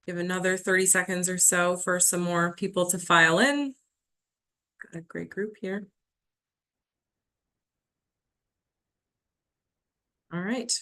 Give another 30 seconds or so for some more people to file in. Got a great group here. All right.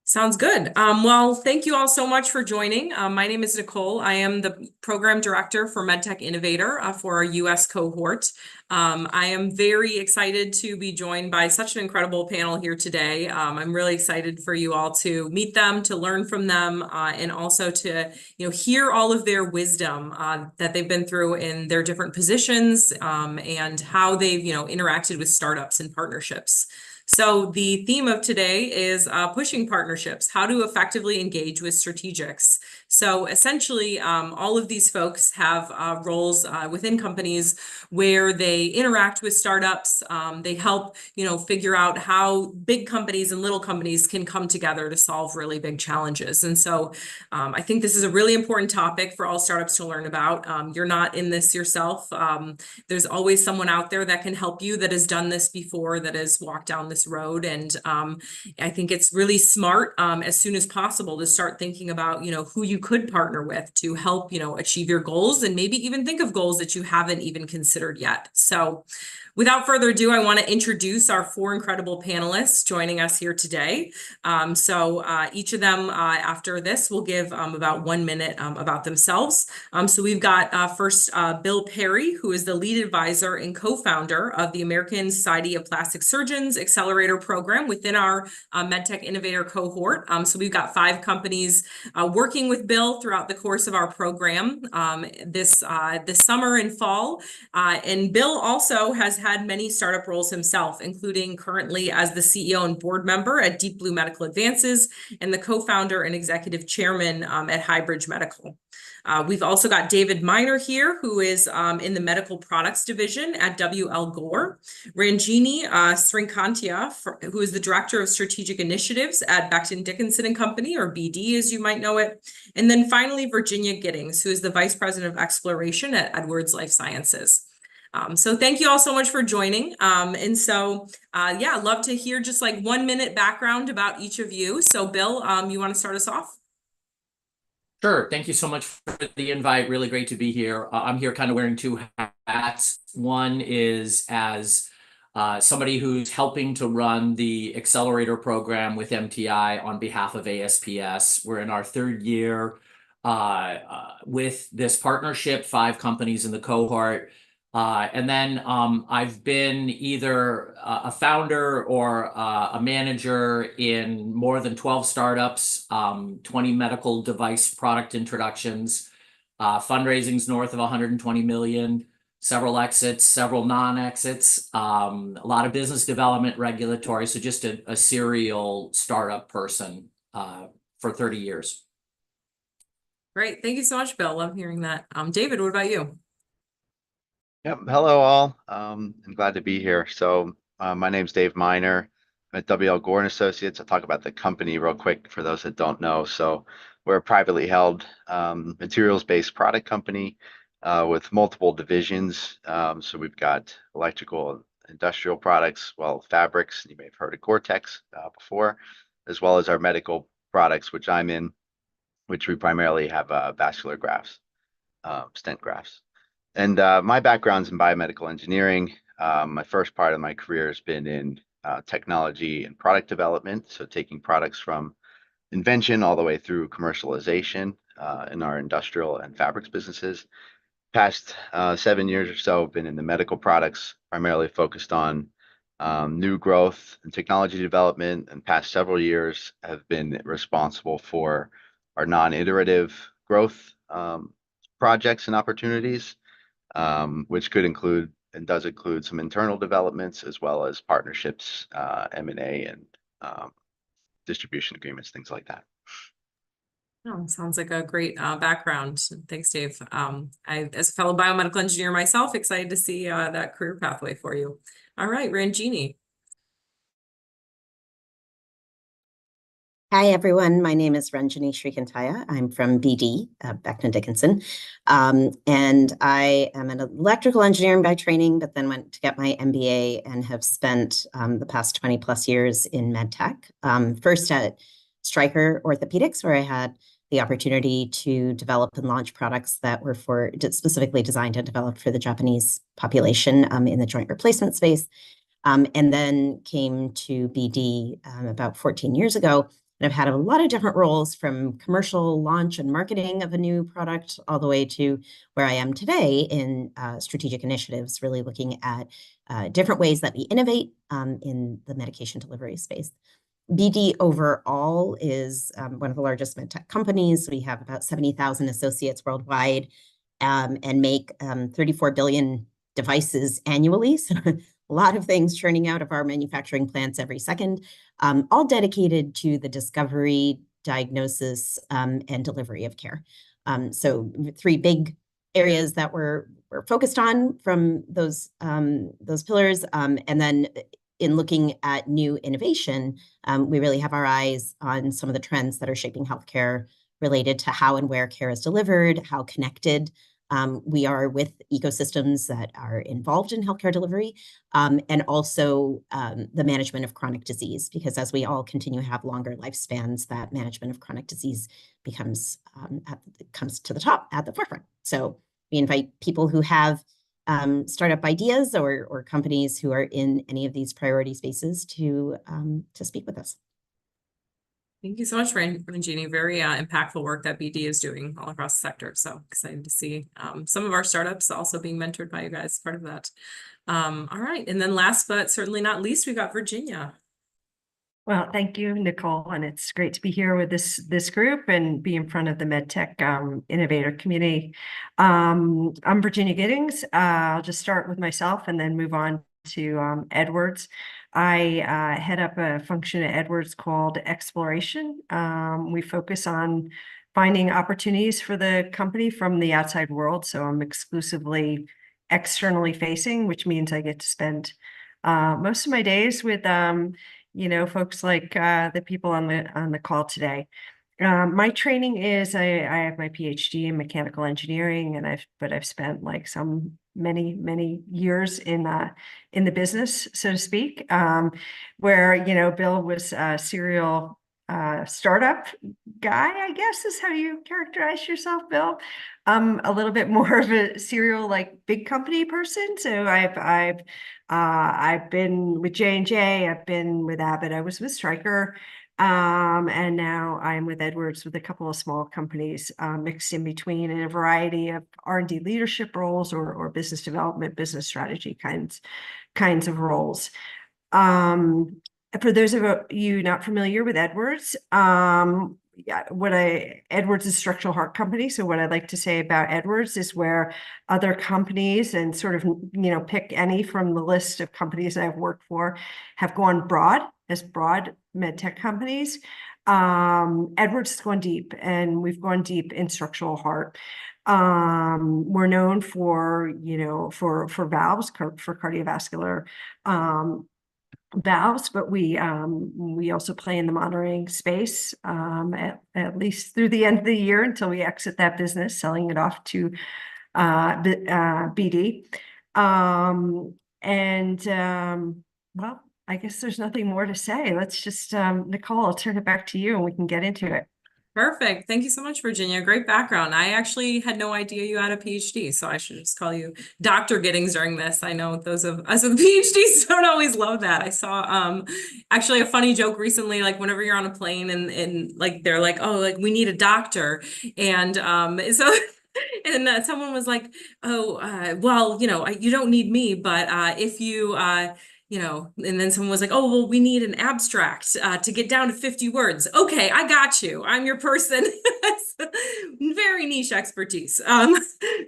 Sounds good. Well, thank you all so much for joining. My name is Nicole. I am the program director for MedTech Innovator for our US cohort. I am very excited to be joined by such an incredible panel here today. I'm really excited for you all to meet them, to learn from them, and also to hear all of their wisdom that they've been through in their different positions and how they've interacted with startups and partnerships. So the theme of today is pushing partnerships, how to effectively engage with strategics. So essentially, all of these folks have roles within companies where they interact with startups. They help, figure out how big companies and little companies can come together to solve really big challenges. And so I think this is a really important topic for all startups to learn about. You're not in this yourself. There's always someone out there that can help you that has done this before, that has walked down this road. And I think it's really smart as soon as possible to start thinking about, who you could partner with to help, achieve your goals, and maybe even think of goals that you haven't even considered yet. So without further ado, I want to introduce our four incredible panelists joining us here today. Each of them after this will give about 1 minute about themselves. So we've got first Bill Perry, who is the lead advisor and co-founder of the American Society of Plastic Surgeons Accelerator Program within our MedTech Innovator cohort. So we've got 5 companies working with Bill throughout the course of our program this summer and fall. And Bill also has had many startup roles himself, including currently as the CEO and board member at Deep Blue Medical Advances and the co-founder and executive chairman at Highbridge Medical. We've also got David Miner here, who is in the medical products division at W.L. Gore. Ranjini Srikantia, who is the director of strategic initiatives at Becton Dickinson and Company, or BD as you might know it. And then finally, Virginia Giddings, who is the vice president of exploration at Edwards Life Sciences. So thank you all so much for joining. I'd love to hear just like 1 minute background about each of you. So Bill, you want to start us off? Sure. Thank you so much for the invite. Really great to be here. I'm here kind of wearing 2 hats. One is as somebody who's helping to run the accelerator program with MTI on behalf of ASPS. We're in our 3rd year with this partnership, 5 companies in the cohort. And then I've been either a founder or a manager in more than 12 startups, 20 medical device product introductions, fundraisings north of 120 million, several exits, several non-exits, a lot of business development, regulatory. So just a serial startup person for 30 years. Great. Thank you so much, Bill. Love hearing that. David, what about you? Yep. Hello, all. I'm glad to be here. So my name's Dave Miner. I'm at W.L. Gore and Associates. I'll talk about the company real quick for those that don't know. So we're a privately held materials-based product company with multiple divisions. So we've got electrical and industrial products, fabrics. You may have heard of Gore-Tex before, as well as our medical products, which I'm in, which we primarily have vascular grafts, stent grafts. And my background's in biomedical engineering. My first part of my career has been in technology and product development, so taking products from invention all the way through commercialization in our industrial and fabrics businesses. Past 7 years or so, I've been in the medical products, primarily focused on new growth and technology development, and past several years have been responsible for our non-iterative growth projects and opportunities. Which could include and does include some internal developments as well as partnerships, M&A, and distribution agreements, things like that. Oh, sounds like a great background. Thanks, Dave. As a fellow biomedical engineer myself, excited to see that career pathway for you. All right, Ranjini. Hi, everyone. My name is Ranjini Srikantia. I'm from BD, Becton Dickinson. And I am an electrical engineer by training, but then went to get my MBA and have spent the past 20 plus years in medtech. First at Stryker Orthopedics, where I had the opportunity to develop and launch products that were specifically designed and developed for the Japanese population in the joint replacement space. And then came to BD about 14 years ago. And I've had a lot of different roles, from commercial launch and marketing of a new product all the way to where I am today in strategic initiatives, really looking at different ways that we innovate in the medication delivery space. BD overall is one of the largest medtech companies. We have about 70,000 associates worldwide and make 34 billion devices annually. So a lot of things churning out of our manufacturing plants every second, all dedicated to the discovery, diagnosis, and delivery of care. So 3 big areas that we're focused on from those pillars. And then in looking at new innovation, we really have our eyes on some of the trends that are shaping healthcare related to how and where care is delivered, how connected we are with ecosystems that are involved in healthcare delivery, and also the management of chronic disease, because as we all continue to have longer lifespans, that management of chronic disease comes to the top, at the forefront. So we invite people who have startup ideas or companies who are in any of these priority spaces to speak with us. Thank you so much, Ranjini. Very impactful work that BD is doing all across the sector. So excited to see some of our startups also being mentored by you guys, part of that. All right. And then last but certainly not least, we've got Virginia. Well, thank you, Nicole, and it's great to be here with this group and be in front of the MedTech innovator community. I'm Virginia Giddings. I'll just start with myself and then move on to Edwards. I head up a function at Edwards called Exploration. We focus on finding opportunities for the company from the outside world. So I'm exclusively externally facing, which means I get to spend most of my days with folks like the people on the call today. My training is I have my PhD in mechanical engineering, and I've spent like many years in the business, so to speak, where Bill was a serial startup guy, I guess is how you characterize yourself, Bill. A little bit more of a serial big company person. So I've been with J&J, I've been with Abbott, I was with Stryker, and now I'm with Edwards with a couple of small companies mixed in between in a variety of R&D leadership roles or business development, business strategy kinds of roles. For those of you not familiar with Edwards, Edwards is a structural heart company. So what I'd like to say about Edwards is where other companies, and sort of, pick any from the list of companies I've worked for, have gone broad medtech companies. Edwards has gone deep, and we've gone deep in structural heart. We're known for valves, for cardiovascular valves, but we also play in the monitoring space, at least through the end of the year until we exit that business, selling it off to BD. Well, I guess there's nothing more to say. Let's just, Nicole, I'll turn it back to you and we can get into it. Perfect. Thank you so much, Virginia. Great background. I actually had no idea you had a PhD, so I should just call you Dr. Giddings during this. I know those of us with PhDs don't always love that. I saw actually a funny joke recently, like whenever you're on a plane and like they're like, oh, like we need a doctor. And so and someone was like, oh, well, you don't need me, but if you and then someone was like, oh, well, we need an abstract to get down to 50 words. Okay, I got you. I'm your person. Very niche expertise.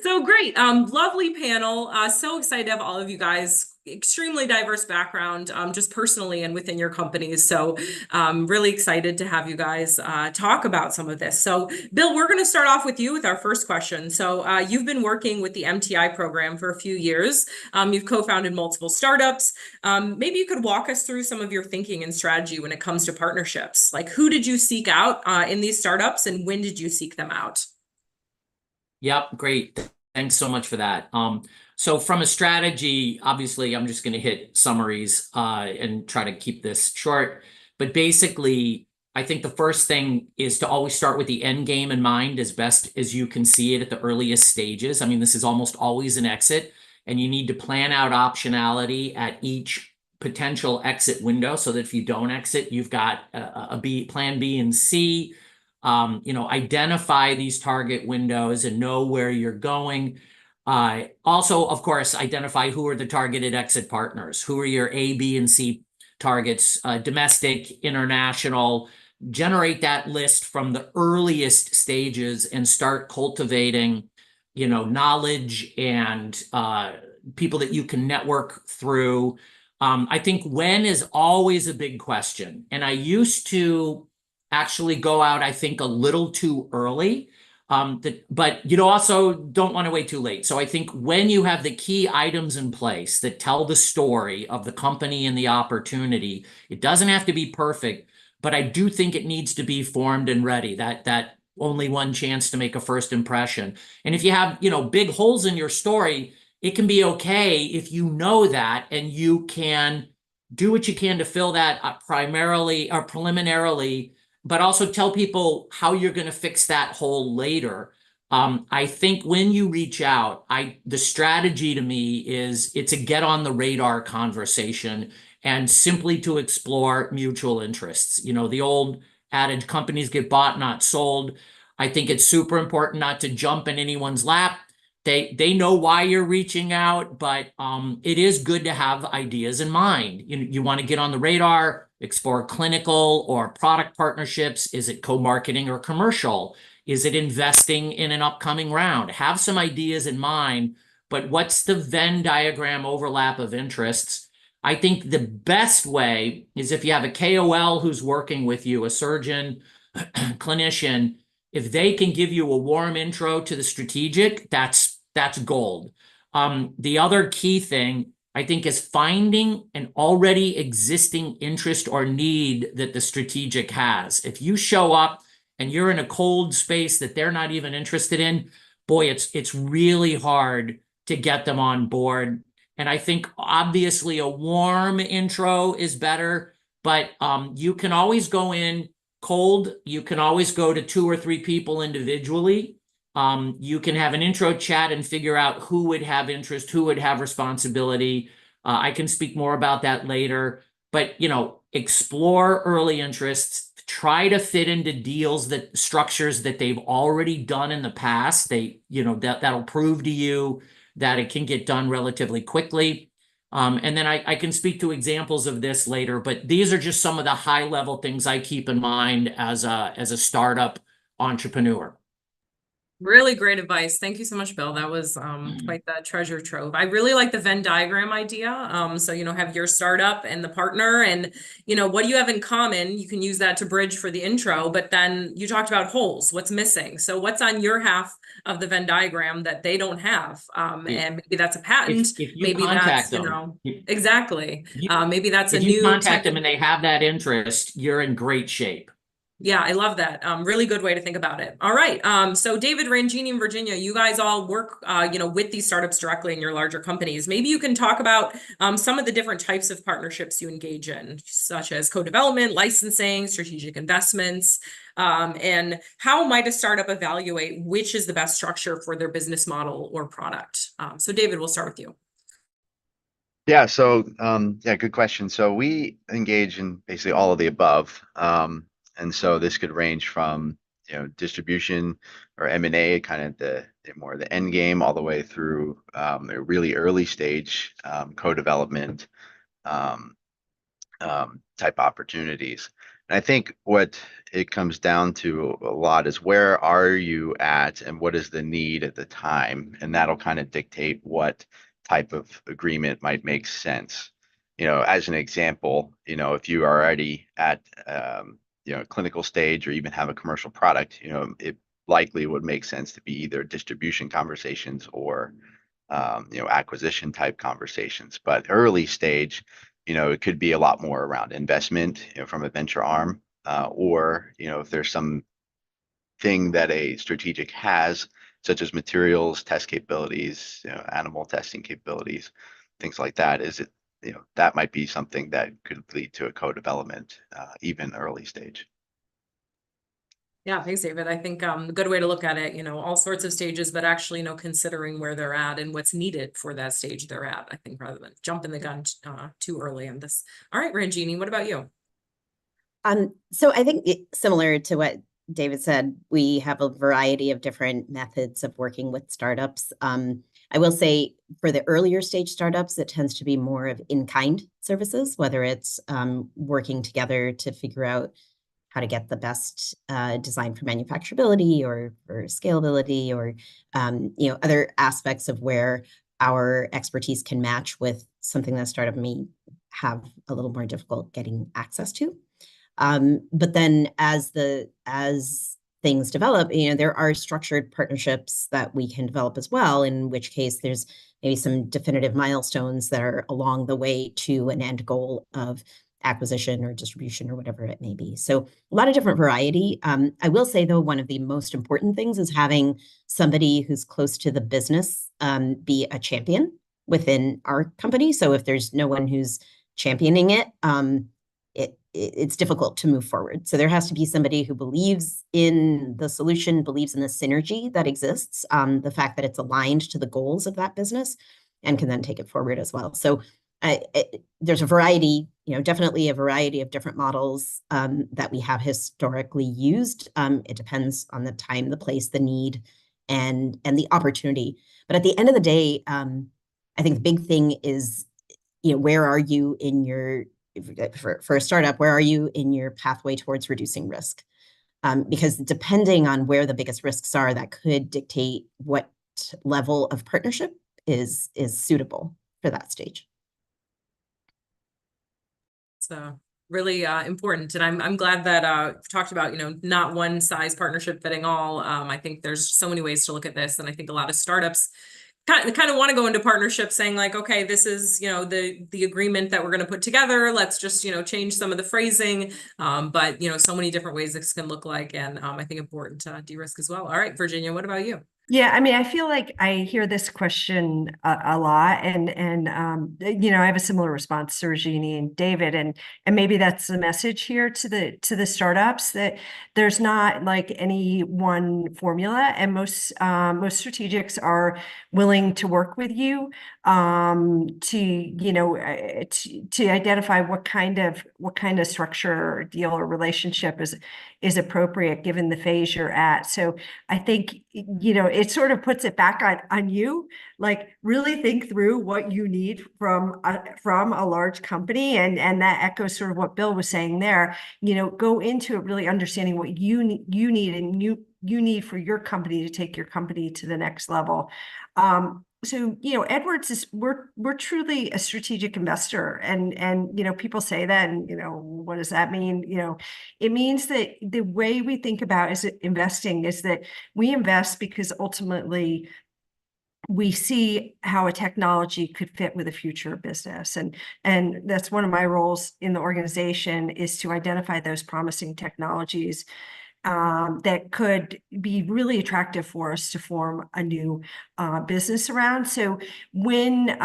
So great. Lovely panel. So excited to have all of you guys. Extremely diverse background, just personally and within your companies. So really excited to have you guys talk about some of this. So Bill, we're going to start off with you with our first question. So you've been working with the MTI program for a few years. You've co-founded multiple startups. Maybe you could walk us through some of your thinking and strategy when it comes to partnerships. Like, who did you seek out in these startups, and when did you seek them out? Yep, great. Thanks so much for that. So from a strategy, obviously, I'm just going to hit summaries and try to keep this short. But basically, I think the first thing is to always start with the end game in mind as best as you can see it at the earliest stages. I mean, this is almost always an exit, and you need to plan out optionality at each potential exit window so that if you don't exit, you've got plan B and C. Identify these target windows and know where you're going. Also, of course, identify who are the targeted exit partners, who are your A, B, and C targets, domestic, international. Generate that list from the earliest stages and start cultivating, knowledge and people that you can network through. I think when is always a big question. And I used to actually go out, I think, a little too early. But you also don't want to wait too late. So I think when you have the key items in place that tell the story of the company and the opportunity, it doesn't have to be perfect, but I do think it needs to be formed and ready. That only one chance to make a first impression. And if you have, big holes in your story, it can be okay if you know that and you can do what you can to fill that primarily or preliminarily, but also tell people how you're going to fix that hole later. I think when you reach out, the strategy to me is it's a get on the radar conversation and simply to explore mutual interests. The old adage, companies get bought, not sold. I think it's super important not to jump in anyone's lap. They know why you're reaching out, but it is good to have ideas in mind. You want to get on the radar, explore clinical or product partnerships. Is it co-marketing or commercial? Is it investing in an upcoming round? Have some ideas in mind, but what's the Venn diagram overlap of interests? I think the best way is if you have a KOL who's working with you, a surgeon, clinician, if they can give you a warm intro to the strategic, that's gold. The other key thing, I think, is finding an already existing interest or need that the strategic has. If you show up and you're in a cold space that they're not even interested in, boy, it's really hard to get them on board. And I think obviously a warm intro is better, but you can always go in cold. You can always go to 2 or 3 people individually. You can have an intro chat and figure out who would have interest, who would have responsibility. I can speak more about that later, but explore early interests, try to fit into deals structures that they've already done in the past. That'll prove to you that it can get done relatively quickly. And then I can speak to examples of this later, but these are just some of the high level things I keep in mind as a startup entrepreneur. Really great advice. Thank you so much, Bill. That was quite the treasure trove. I really like the Venn diagram idea. So, have your startup and the partner and, what do you have in common? You can use that to bridge for the intro, but then you talked about holes, what's missing. So what's on your half of the Venn diagram that they don't have? And maybe that's a patent. If you maybe contact that's, them, exactly. Maybe that's a if you new contact them and they have that interest, you're in great shape. Yeah, I love that. Really good way to think about it. All right. So David, Rangini, and Virginia, you guys all work, with these startups directly in your larger companies. Maybe you can talk about some of the different types of partnerships you engage in, such as co-development, licensing, strategic investments, and how might a startup evaluate which is the best structure for their business model or product? So David, we'll start with you. Yeah, so good question. So we engage in basically all of the above. And so this could range from, distribution or M&A, kind of the more the end game, all the way through a really early stage co-development type opportunities. And I think what it comes down to a lot is where are you at and what is the need at the time? And that'll kind of dictate what type of agreement might make sense. As an example, if you are already at clinical stage or even have a commercial product, it likely would make sense to be either distribution conversations or acquisition type conversations. But early stage, it could be a lot more around investment, from a venture arm, or if there's some thing that a strategic has, such as materials, test capabilities, animal testing capabilities, things like that, that might be something that could lead to a co-development, even early stage. Yeah, thanks, David. I think a good way to look at it, all sorts of stages, but actually, considering where they're at and what's needed for that stage they're at, I think, rather than jumping the gun too early on this. All right, Ranjini, what about you? So I think similar to what David said, we have a variety of different methods of working with startups. I will say for the earlier stage startups, it tends to be more of in-kind services, whether it's working together to figure out how to get the best design for manufacturability or scalability or other aspects of where our expertise can match with something that startup may have a little more difficult getting access to. But then as things develop, there are structured partnerships that we can develop as well, in which case there's maybe some definitive milestones that are along the way to an end goal of acquisition or distribution or whatever it may be. So a lot of different variety. I will say, though, one of the most important things is having somebody who's close to the business be a champion within our company. So if there's no one who's championing it, it's difficult to move forward. So there has to be somebody who believes in the solution, believes in the synergy that exists, the fact that it's aligned to the goals of that business, and can then take it forward as well. So there's a variety, definitely a variety of different models that we have historically used. It depends on the time, the place, the need, and the opportunity. But at the end of the day, I think the big thing is, where are you in your for a startup, where are you in your pathway towards reducing risk? Because depending on where the biggest risks are, that could dictate what level of partnership is suitable for that stage. So really important. And I'm glad that we've talked about, not one size partnership fitting all. I think there's so many ways to look at this. And I think a lot of startups kind of want to go into partnership saying like, okay, this is, the agreement that we're going to put together. Let's just, change some of the phrasing. But, so many different ways this can look like. And I think important to de-risk as well. All right, Virginia, what about you? Yeah, I mean, I feel like I hear this question a lot, and I have a similar response to Regini and David, and maybe that's the message here to the startups, that there's not like any one formula, and most strategics are willing to work with you to identify what kind of structure or deal or relationship is appropriate given the phase you're at. So I think, it sort of puts it back on you, like really think through what you need from a large company. And that echoes sort of what Bill was saying there, go into it really understanding what you need and you need for your company to take your company to the next level. So, Edwards we're truly a strategic investor, and people say that, and what does that mean? It means that the way we think about is investing is that we invest because ultimately we see how a technology could fit with a future business, and that's one of my roles in the organization, is to identify those promising technologies that could be really attractive for us to form a new business around. So when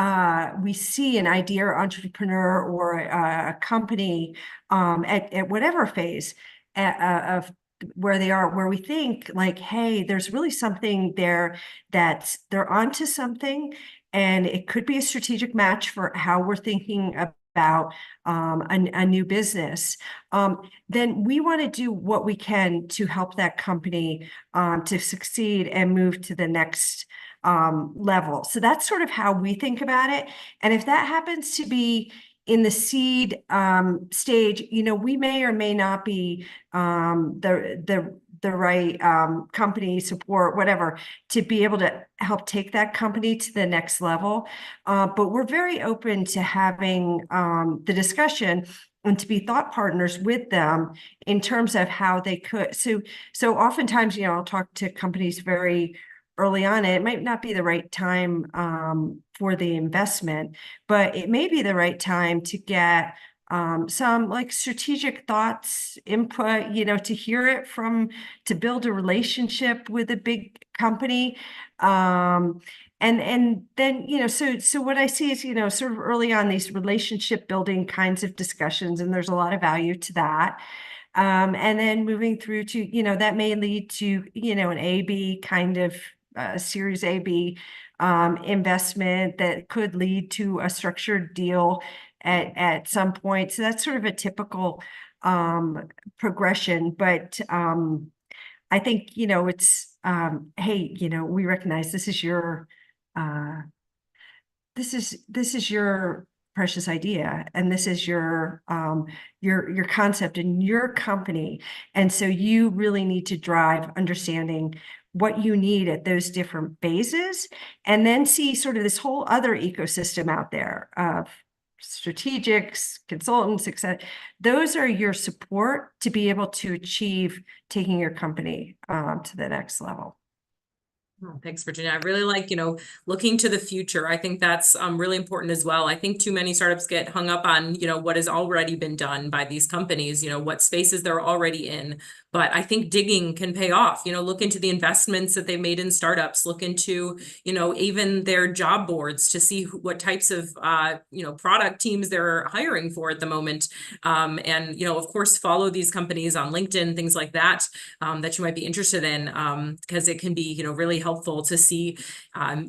we see an idea or entrepreneur or a company at whatever phase of where they are, where we think like, hey, there's really something there that they're onto something, and it could be a strategic match for how we're thinking about a new business, then we want to do what we can to help that company to succeed and move to the next level. So that's sort of how we think about it. And if that happens to be in the seed stage, we may or may not be the right company support, whatever, to be able to help take that company to the next level. But we're very open to having the discussion and to be thought partners with them in terms of how they could. So oftentimes, I'll talk to companies very early on, and it might not be the right time for the investment, but it may be the right time to get some like strategic thoughts, input, to hear it to build a relationship with a big company. And then, so what I see is, sort of early on, these relationship building kinds of discussions, and there's a lot of value to that. And then moving through to, that may lead to, an AB kind of Series AB investment that could lead to a structured deal at some point. So that's sort of a typical progression. But I think, it's, hey, we recognize this is your precious idea, and this is your concept and your company. And so you really need to drive understanding what you need at those different phases, and then see sort of this whole other ecosystem out there of strategics, consultants, etc. Those are your support to be able to achieve taking your company to the next level. Oh, thanks, Virginia. I really like, looking to the future. I think that's really important as well. I think too many startups get hung up on, what has already been done by these companies, what spaces they're already in. But I think digging can pay off. Look into the investments that they've made in startups. Look into, even their job boards to see what types of, product teams they're hiring for at the moment. And, of course, follow these companies on LinkedIn, things like that, that you might be interested in, because it can be, really helpful to see.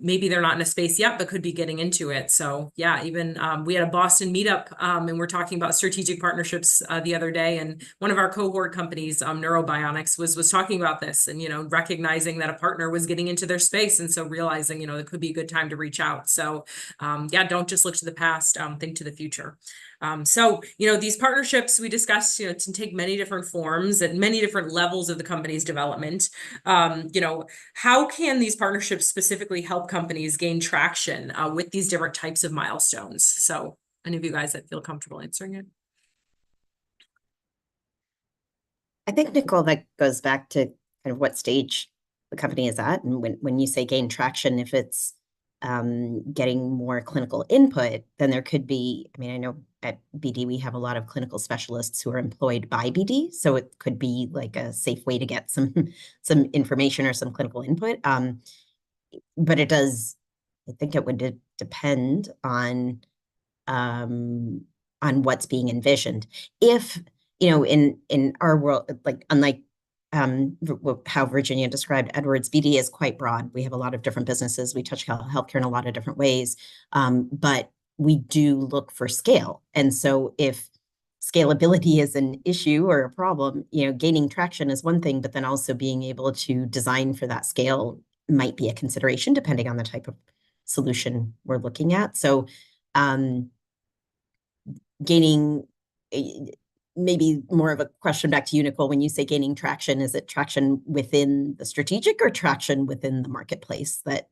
Maybe they're not in a space yet, but could be getting into it. So yeah, even we had a Boston meetup, and we're talking about strategic partnerships the other day, and one of our cohort companies, Neurobionics, was talking about this, and recognizing that a partner was getting into their space, and so realizing it could be a good time to reach out. So yeah, don't just look to the past, think to the future. So, these partnerships we discussed, can take many different forms at many different levels of the company's development. How can these partnerships specifically help companies gain traction with these different types of milestones? So, any of you guys that feel comfortable answering it? I think, Nicole, that goes back to kind of what stage the company is at. And when you say gain traction, if it's getting more clinical input, then there could be, I know at BD, we have a lot of clinical specialists who are employed by BD. So it could be like a safe way to get some information or some clinical input. But I think it would depend on what's being envisioned. If, in our world, like unlike how Virginia described Edwards, BD is quite broad. We have a lot of different businesses. We touch healthcare in a lot of different ways, but we do look for scale. And so if scalability is an issue or a problem, gaining traction is one thing, but then also being able to design for that scale might be a consideration depending on the type of solution we're looking at. So gaining, maybe more of a question back to you, Nicole, when you say gaining traction, is it traction within the strategic or traction within the marketplace? That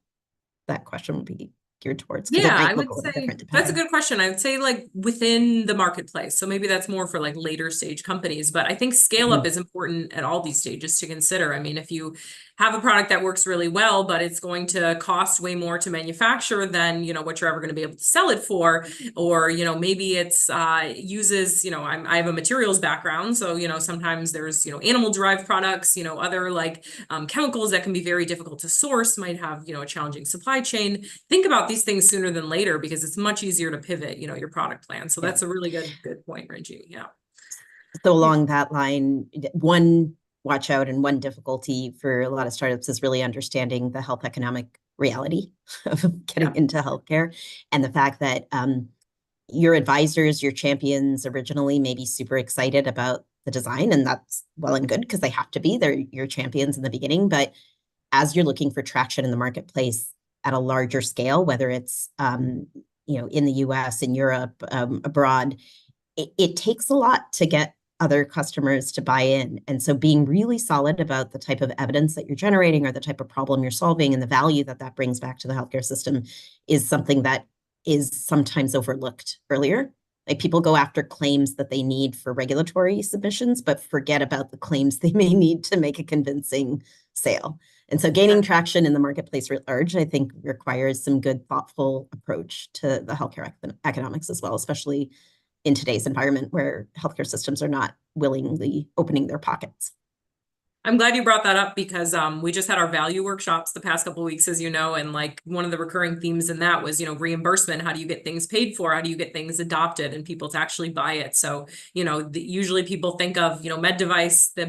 question would be geared towards, because it might look a little different. That's a good question. I would say like within the marketplace. So maybe that's more for like later stage companies, but I think scale up is important at all these stages to consider. If you have a product that works really well, but it's going to cost way more to manufacture than, what you're ever going to be able to sell it for, or, maybe it's uses, I have a materials background. So, sometimes there's, animal derived products, other like chemicals that can be very difficult to source, might have, a challenging supply chain. Think about these things sooner than later, because it's much easier to pivot, your product plan. So that's a really good point, Reggie. Yeah. So along that line, one watch out and one difficulty for a lot of startups is really understanding the health economic reality of getting into healthcare, and the fact that your advisors, your champions originally may be super excited about the design, and that's well and good because they have to be. They're your champions in the beginning, but as you're looking for traction in the marketplace at a larger scale, whether it's in the US, in Europe, abroad, it takes a lot to get other customers to buy in. And so being really solid about the type of evidence that you're generating or the type of problem you're solving and the value that brings back to the healthcare system is something that is sometimes overlooked earlier. Like, people go after claims that they need for regulatory submissions, but forget about the claims they may need to make a convincing sale. And so gaining traction in the marketplace writ large, I think, requires some good, thoughtful approach to the healthcare economics as well, especially in today's environment where healthcare systems are not willingly opening their pockets. I'm glad you brought that up because we just had our value workshops the past couple of weeks, as you know, and like one of the recurring themes in that was, reimbursement. How do you get things paid for? How do you get things adopted and people to actually buy it? So, usually people think of, med device, the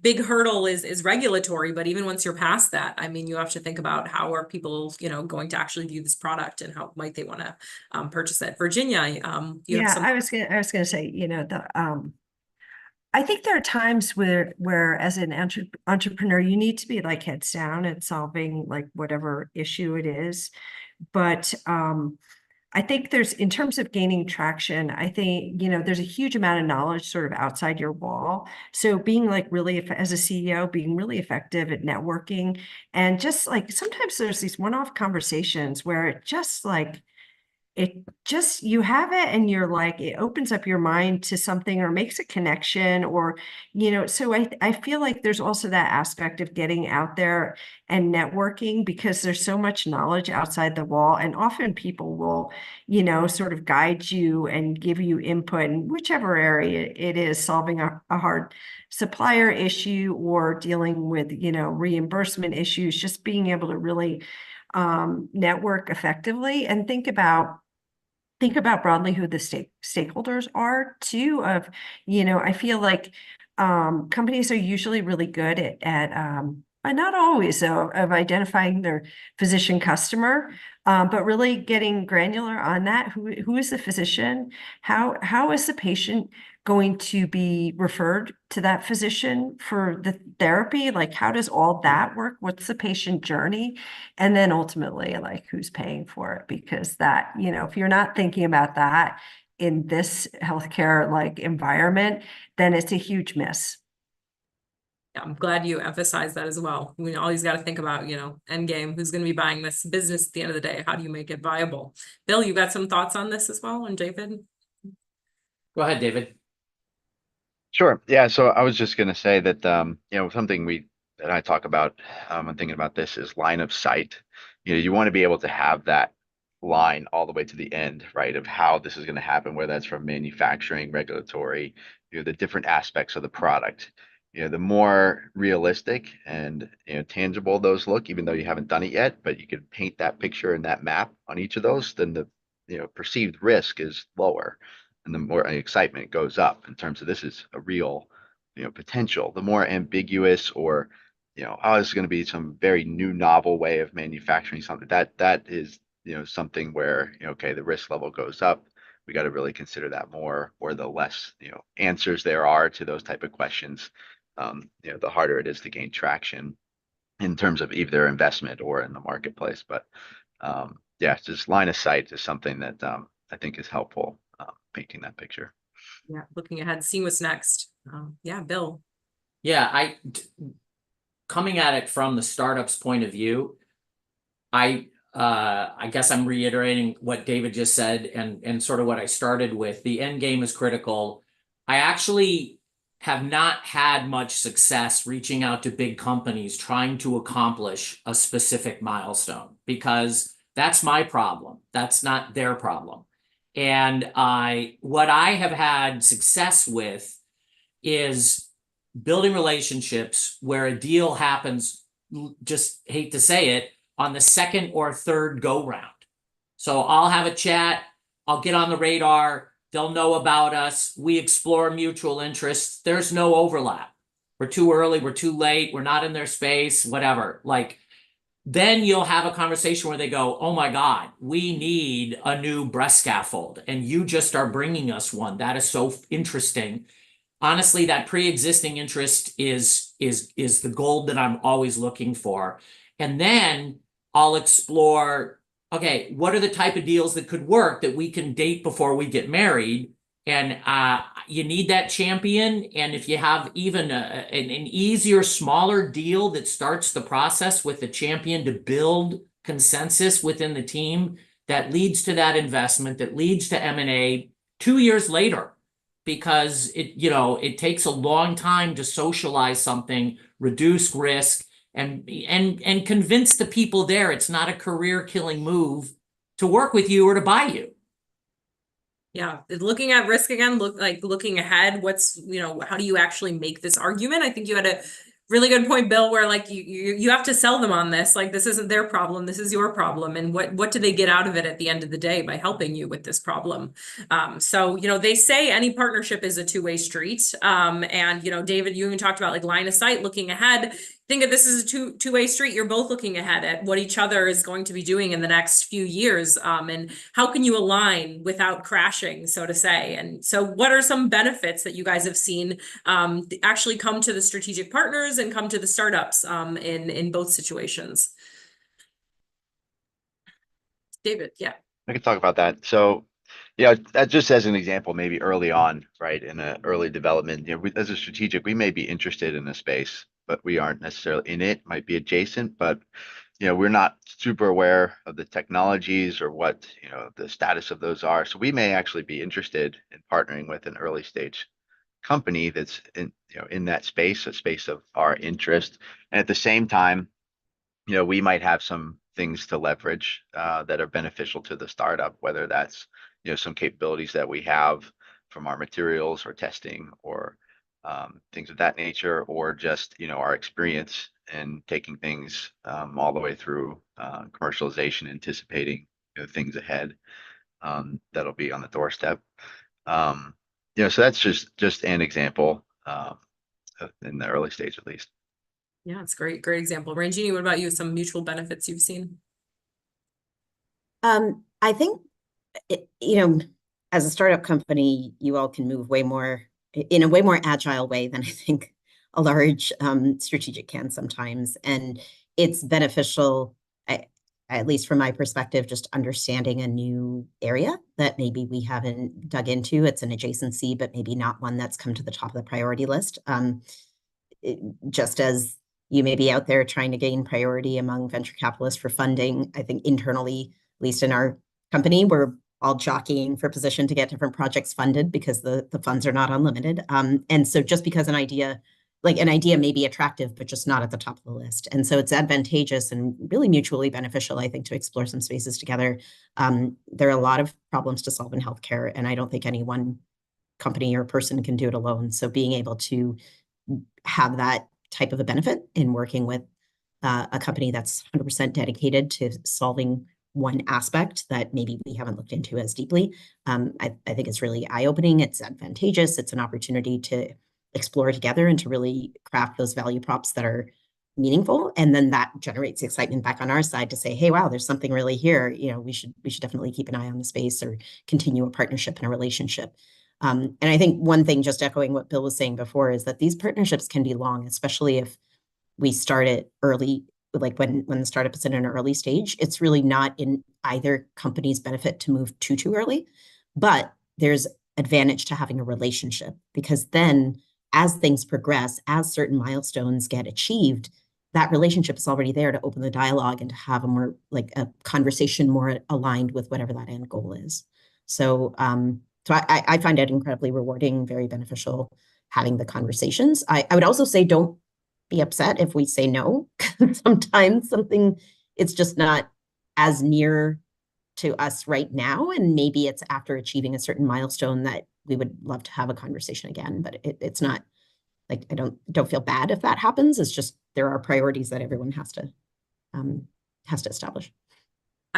big hurdle is regulatory, but even once you're past that, I mean, you have to think about how are people, going to actually view this product and how might they want to purchase it. Virginia, you have some. I was gonna say, I think there are times where as an entrepreneur, you need to be like heads down at solving like whatever issue it is. But I think in terms of gaining traction, I think, there's a huge amount of knowledge sort of outside your wall. So being like really, as a CEO, being really effective at networking, and just like sometimes there's these one-off conversations where you have it and you're like, it opens up your mind to something or makes a connection or, so I feel like there's also that aspect of getting out there and networking because there's so much knowledge outside the wall. And often people will, sort of guide you and give you input in whichever area it is, solving a hard supplier issue or dealing with, reimbursement issues, just being able to really network effectively and think about broadly who the stakeholders are too of, I feel like companies are usually really good at but not always though, of identifying their physician customer, but really getting granular on that. Who is the physician? How is the patient going to be referred to that physician for the therapy? Like, how does all that work? What's the patient journey? And then ultimately, like, who's paying for it? Because that, if you're not thinking about that in this healthcare like environment, then it's a huge miss. Yeah, I'm glad you emphasized that as well. We always got to think about, end game, who's going to be buying this business at the end of the day? How do you make it viable? Bill, you got some thoughts on this as well, and David? Go ahead, David. Sure. Yeah. So I was just going to say that, something that I talk about when thinking about this is line of sight. You want to be able to have that line all the way to the end, right, of how this is going to happen, whether that's from manufacturing, regulatory, the different aspects of the product. The more realistic and tangible those look, even though you haven't done it yet, but you could paint that picture and that map on each of those, then the perceived risk is lower and the more excitement goes up in terms of this is a real potential. The more ambiguous or oh, this is going to be some very new novel way of manufacturing something, that is something where okay, the risk level goes up. We got to really consider that more, or the less answers there are to those type of questions, the harder it is to gain traction in terms of either investment or in the marketplace. But yeah, just line of sight is something that I think is helpful, painting that picture. Yeah, looking ahead, seeing what's next. Yeah, Bill. Yeah, coming at it from the startup's point of view, I guess I'm reiterating what David just said and sort of what I started with. The end game is critical. I actually have not had much success reaching out to big companies trying to accomplish a specific milestone because that's my problem. That's not their problem. And what I have had success with is building relationships where a deal happens, just hate to say it, on the second or third go round. So I'll have a chat, I'll get on the radar, they'll know about us, we explore mutual interests, there's no overlap. We're too early, we're too late, we're not in their space, whatever. Like, then you'll have a conversation where they go, oh my God, we need a new breast scaffold. And you just are bringing us one. That is so interesting. Honestly, that pre-existing interest is the gold that I'm always looking for. And then I'll explore, okay, what are the type of deals that could work that we can date before we get married? And you need that champion. And if you have even an easier, smaller deal that starts the process with the champion to build consensus within the team, that leads to that investment, that leads to M&A 2 years later, because it takes a long time to socialize something, reduce risk, and convince the people there it's not a career-killing move to work with you or to buy you. Yeah, looking at risk again, looking ahead, what's, how do you actually make this argument? I think you had a really good point, Bill, where like you have to sell them on this. Like this isn't their problem, this is your problem. And what do they get out of it at the end of the day by helping you with this problem? So, they say any partnership is a two-way street. And, David, you even talked about like line of sight, looking ahead. Think of this as a two-way street. You're both looking ahead at what each other is going to be doing in the next few years. And how can you align without crashing, so to say? And so what are some benefits that you guys have seen actually come to the strategic partners and come to the startups in both situations? David, yeah. I can talk about that. So, that just as an example, maybe early on, right, in an early development, as a strategic, we may be interested in a space, but we aren't necessarily in it, might be adjacent, but we're not super aware of the technologies or what, the status of those are. So we may actually be interested in partnering with an early stage company that's in that space, a space of our interest. And at the same time, we might have some things to leverage that are beneficial to the startup, whether that's, some capabilities that we have from our materials or testing or things of that nature, or just, our experience in taking things all the way through commercialization, anticipating, things ahead that'll be on the doorstep. So that's just an example in the early stage, at least. Yeah, it's great. Great example. Ranjini, what about you? Some mutual benefits you've seen? I think, as a startup company, you all can move in a way more agile way than I think a large strategic can sometimes. And it's beneficial, at least from my perspective, just understanding a new area that maybe we haven't dug into. It's an adjacency, but maybe not one that's come to the top of the priority list. Just as you may be out there trying to gain priority among venture capitalists for funding, I think internally, at least in our company, we're all jockeying for position to get different projects funded because the funds are not unlimited. And so just because an idea may be attractive, but just not at the top of the list. And so it's advantageous and really mutually beneficial, I think, to explore some spaces together. There are a lot of problems to solve in healthcare, and I don't think any one company or person can do it alone. So being able to have that type of a benefit in working with a company that's 100% dedicated to solving one aspect that maybe we haven't looked into as deeply, I think it's really eye-opening. It's advantageous. It's an opportunity to explore together and to really craft those value props that are meaningful. And then that generates excitement back on our side to say, hey, wow, there's something really here. We should definitely keep an eye on the space or continue a partnership and a relationship. And I think one thing, just echoing what Bill was saying before, is that these partnerships can be long, especially if we start it early, like when the startup is in an early stage. It's really not in either company's benefit to move too early, but there's advantage to having a relationship, because then as things progress, as certain milestones get achieved, that relationship is already there to open the dialogue and to have a more like a conversation more aligned with whatever that end goal is. So I find it incredibly rewarding, very beneficial having the conversations. I would also say don't be upset if we say no. Sometimes it's just not as near to us right now, and maybe it's after achieving a certain milestone that we would love to have a conversation again. But it's not like I don't feel bad if that happens. It's just there are priorities that everyone has to establish.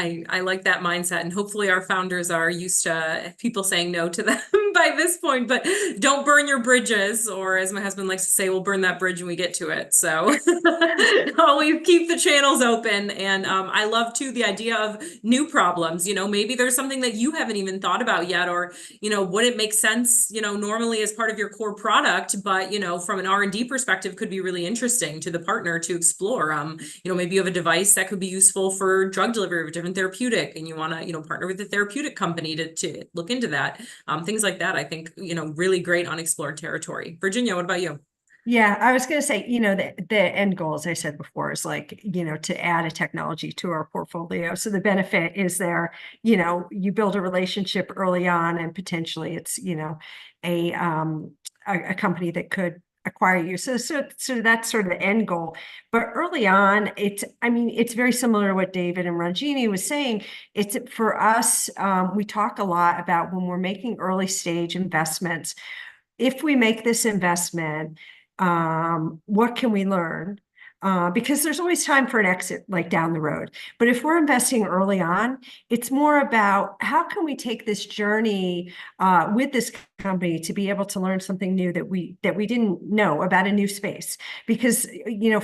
I like that mindset, and hopefully our founders are used to people saying no to them by this point, but don't burn your bridges, or as my husband likes to say, we'll burn that bridge when we get to it. So always keep the channels open. And I love too the idea of new problems. Maybe there's something that you haven't even thought about yet, or would it make sense normally as part of your core product, but from an R&D perspective could be really interesting to the partner to explore. Maybe you have a device that could be useful for drug delivery of different therapeutic, and you want to partner with a therapeutic company to look into that. Things like that, I think really great unexplored territory. Virginia, what about you? Yeah, I was going to say, the end goal, as I said before, is like, to add a technology to our portfolio. So the benefit is there, you build a relationship early on, and potentially it's, a company that could acquire you. So that's sort of the end goal. But early on, it's very similar to what David and Ranjini was saying. It's for us, we talk a lot about when we're making early stage investments. If we make this investment, What can we learn? Because there's always time for an exit, like down the road. But if we're investing early on, it's more about how can we take this journey with this company to be able to learn something new that we didn't know about a new space. Because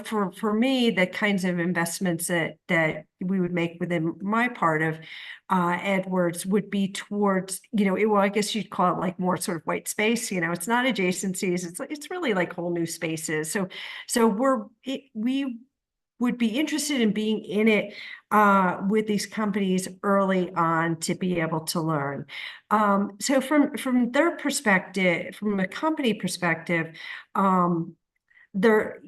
for me, the kinds of investments that we would make within my part of Edwards would be towards, well, I guess you'd call it like more sort of white space. It's not adjacencies. It's really like whole new spaces. So we would be interested in being in it with these companies early on to be able to learn. So from their perspective, from a company perspective, they're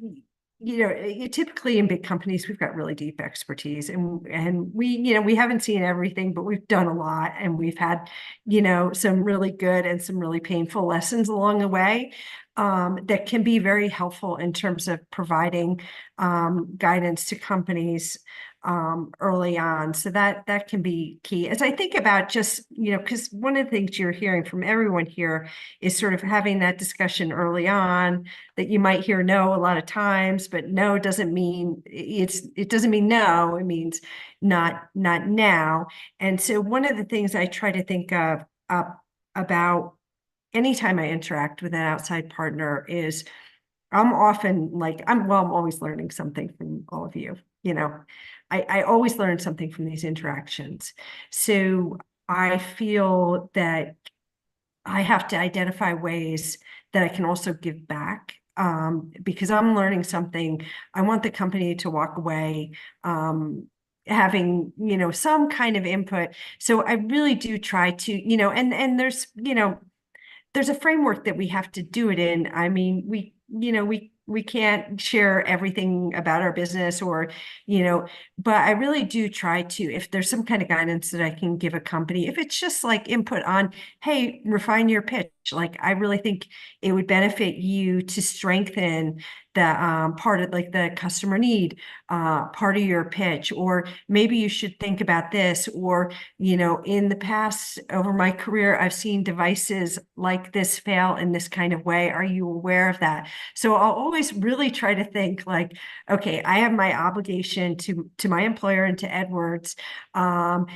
typically in big companies, we've got really deep expertise, and we haven't seen everything, but we've done a lot, and we've had some really good and some really painful lessons along the way that can be very helpful in terms of providing guidance to companies early on. So that can be key. As I think about just, because one of the things you're hearing from everyone here is sort of having that discussion early on, that you might hear no a lot of times, but no doesn't mean it doesn't mean no, it means not now. And so one of the things I try to think of about anytime I interact with an outside partner is I'm often like, I'm always learning something from all of you. I always learn something from these interactions. So I feel that I have to identify ways that I can also give back because I'm learning something. I want the company to walk away having, some kind of input. So I really do try to, and there's a framework that we have to do it in. I mean, we can't share everything about our business but I really do try to, if there's some kind of guidance that I can give a company, if it's just like input on, hey, refine your pitch. Like, I really think it would benefit you to strengthen the part of like the customer need part of your pitch, or maybe you should think about this, or in the past over my career, I've seen devices like this fail in this kind of way. Are you aware of that? So I'll always really try to think like, okay, I have my obligation to my employer and to Edwards, and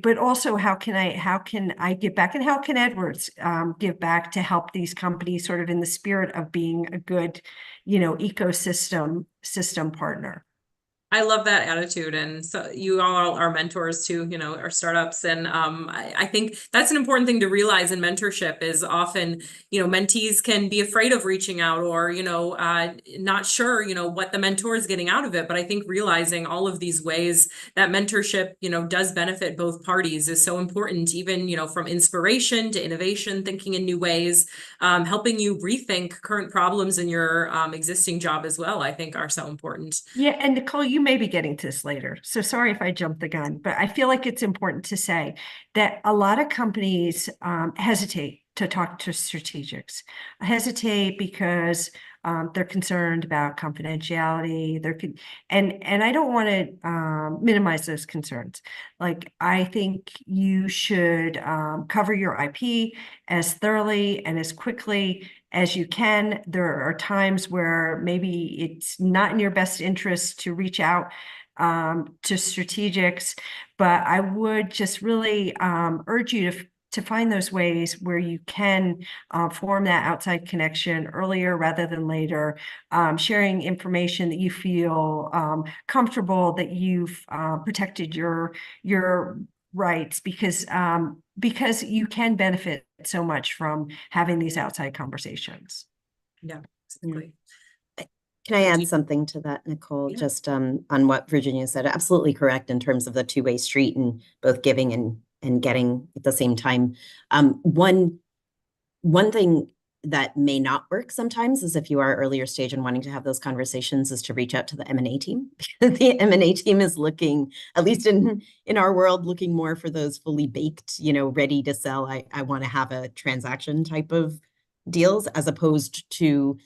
but also how can I give back, and how can Edwards give back to help these companies sort of in the spirit of being a good ecosystem partner. I love that attitude. And so you all are mentors too, our startups. And I think that's an important thing to realize in mentorship is often, mentees can be afraid of reaching out or, not sure, what the mentor is getting out of it. But I think realizing all of these ways that mentorship, does benefit both parties is so important, even, from inspiration to innovation, thinking in new ways, helping you rethink current problems in your existing job as well, I think are so important. Yeah, and Nicole, you may be getting to this later, so sorry if I jumped the gun, but I feel like it's important to say that a lot of companies hesitate to talk to strategics. Hesitate because they're concerned about confidentiality. And I don't want to minimize those concerns. Like, I think you should cover your IP as thoroughly and as quickly as you can. There are times where maybe it's not in your best interest to reach out to strategics, but I would just really urge you to find those ways where you can form that outside connection earlier rather than later, sharing information that you feel comfortable that you've protected your rights, because you can benefit so much from having these outside conversations. Yeah, exactly. Can I add something to that, Nicole? Yeah. Just on what Virginia said, absolutely correct in terms of the two-way street and both giving and getting at the same time. One thing that may not work sometimes is if you are earlier stage and wanting to have those conversations is to reach out to the M&A team. The M&A team is looking, at least in our world, looking more for those fully baked, ready to sell. I want to have a transaction type of deals, as opposed to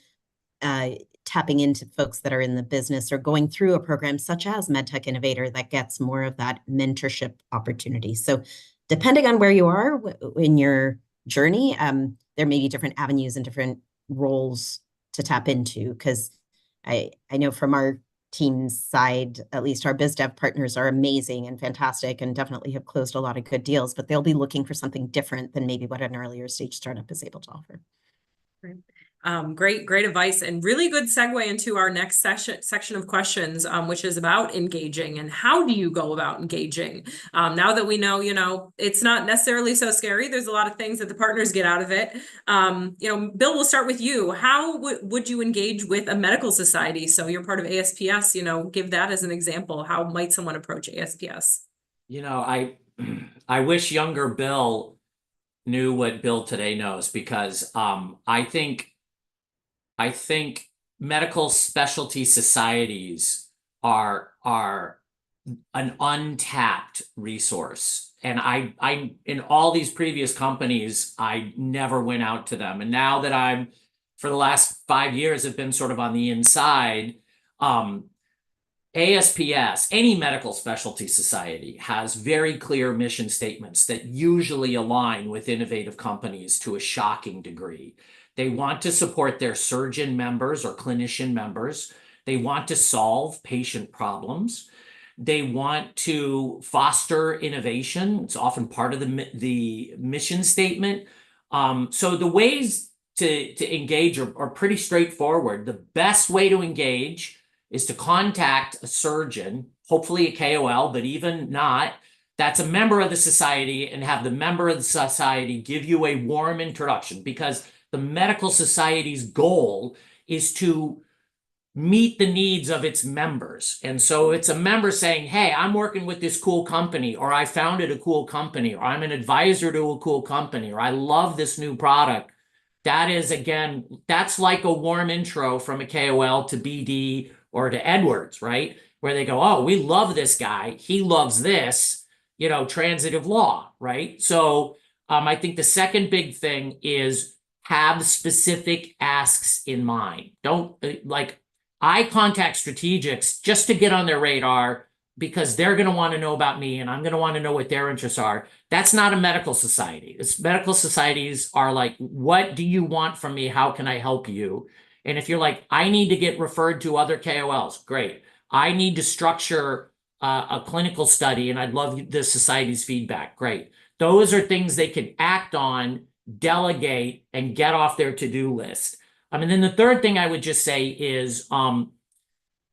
tapping into folks that are in the business or going through a program such as MedTech Innovator that gets more of that mentorship opportunity. So depending on where you are in your journey, there may be different avenues and different roles to tap into, because I know from our team's side, at least our biz dev partners are amazing and fantastic and definitely have closed a lot of good deals, but they'll be looking for something different than maybe what an earlier stage startup is able to offer. Great advice, and really good segue into our next section of questions, which is about engaging and how do you go about engaging? Now that we know, it's not necessarily so scary. There's a lot of things that the partners get out of it. Bill, we'll start with you. How would you engage with a medical society? So you're part of ASPS, give that as an example. How might someone approach ASPS? I wish younger Bill knew what Bill today knows, because I think medical specialty societies are an untapped resource. And I in all these previous companies, I never went out to them. And now that I'm, for the last 5 years, have been sort of on the inside, ASPS, any medical specialty society, has very clear mission statements that usually align with innovative companies to a shocking degree. They want to support their surgeon members or clinician members. They want to solve patient problems. They want to foster innovation. It's often part of the mission statement. So the ways to engage are pretty straightforward. The best way to engage is to contact a surgeon, hopefully a KOL, but even not, that's a member of the society, and have the member of the society give you a warm introduction, because the medical society's goal is to meet the needs of its members. And so it's a member saying, hey, I'm working with this cool company, or I founded a cool company, or I'm an advisor to a cool company, or I love this new product. That is, again, that's like a warm intro from a KOL to BD or to Edwards, right? Where they go, oh, we love this guy. He loves this, transitive law, right? So I think the second big thing is have specific asks in mind. Don't I contact strategics just to get on their radar, because they're going to want to know about me and I'm going to want to know what their interests are. That's not a medical society. Medical societies are like, what do you want from me? How can I help you? And if you're like, I need to get referred to other KOLs, great. I need to structure a clinical study and I'd love the society's feedback, great. Those are things they can act on, delegate, and get off their to-do list. Then the third thing I would just say is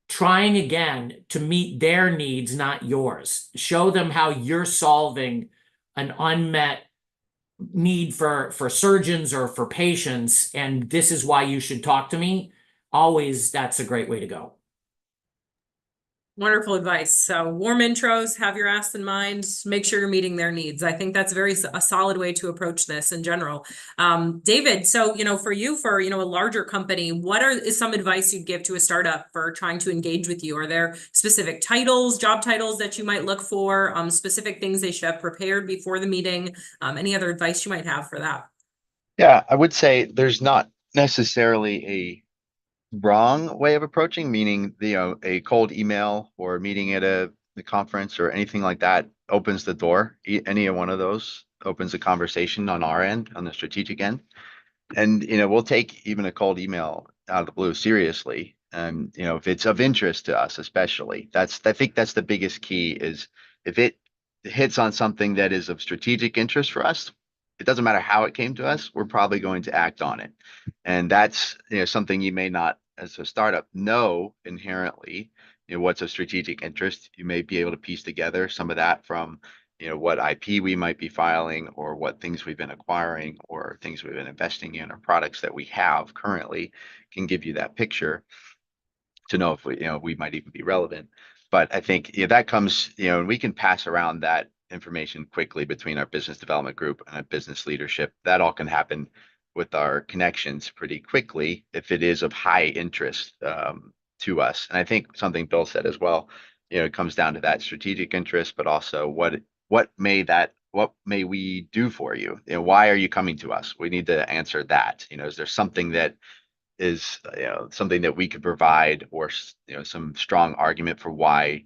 trying again to meet their needs, not yours. Show them how you're solving an unmet need for surgeons or for patients, and this is why you should talk to me. Always, that's a great way to go. Wonderful advice. So warm intros, have your ask in mind, make sure you're meeting their needs. I think that's a solid way to approach this in general. David, so, for you, for, a larger company, what is some advice you'd give to a startup for trying to engage with you? Are there specific job titles that you might look for, specific things they should have prepared before the meeting? Any other advice you might have for that? Yeah, I would say there's not necessarily a wrong way of approaching, meaning a cold email or meeting at the conference or anything like that opens the door. Any one of those opens a conversation on our end, on the strategic end, and we'll take even a cold email out of the blue seriously. And if it's of interest to us, especially, I think that's the biggest key, is if it hits on something that is of strategic interest for us, it doesn't matter how it came to us, we're probably going to act on it. And that's something you may not, as a startup, know inherently. What's of strategic interest. You may be able to piece together some of that from what IP we might be filing, or what things we've been acquiring, or things we've been investing in, or products that we have currently can give you that picture to know if we might even be relevant. But I think that comes, and we can pass around that information quickly between our business development group and our business leadership. That all can happen with our connections pretty quickly if it is of high interest to us. And I think something Bill said as well, it comes down to that strategic interest, but also what may we do for you? Why are you coming to us? We need to answer that. Is there something that is something that we could provide, or some strong argument for why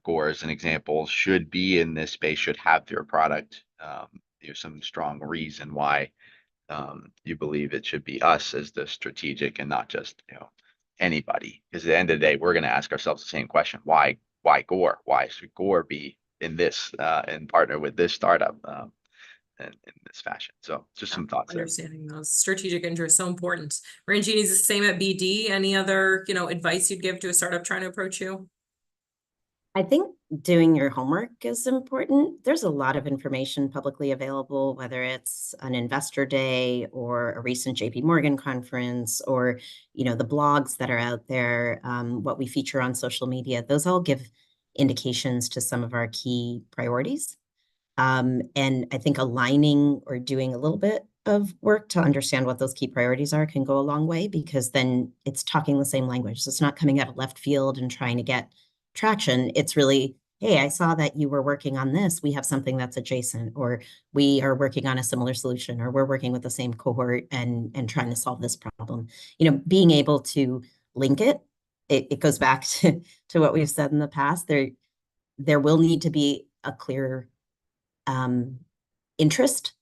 Gore, as an example, should be in this space, should have their product, some strong reason why you believe it should be us as the strategic and not just, anybody. Because at the end of the day, we're going to ask ourselves the same question: why Gore? Why should Gore be in this and partner with this startup in this fashion? So just some thoughts there. Understanding those strategic interests so important. Ranjini, is the same at BD? Any other, advice you'd give to a startup trying to approach you? I think doing your homework is important. There's a lot of information publicly available, whether it's an investor day or a recent JP Morgan conference, or the blogs that are out there, what we feature on social media. Those all give indications to some of our key priorities. And I think aligning or doing a little bit of work to understand what those key priorities are can go a long way, because then it's talking the same language. So it's not coming out of left field and trying to get traction. It's really, hey, I saw that you were working on this. We have something that's adjacent, or we are working on a similar solution, or we're working with the same cohort and trying to solve this problem. Being able to link it goes back to what we've said in the past. There will need to be a clear interest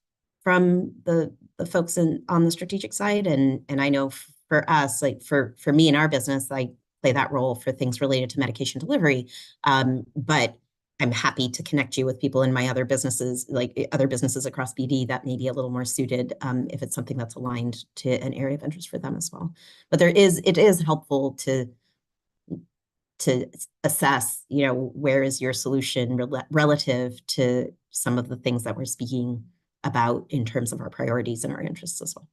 from the folks on the strategic side. And I know for us, like for me in our business, I play that role for things related to medication delivery. But I'm happy to connect you with people in my other businesses, like other businesses across BD that may be a little more suited if it's something that's aligned to an area of interest for them as well. But it is helpful to assess, where is your solution relative to some of the things that we're speaking about in terms of our priorities and our interests as well.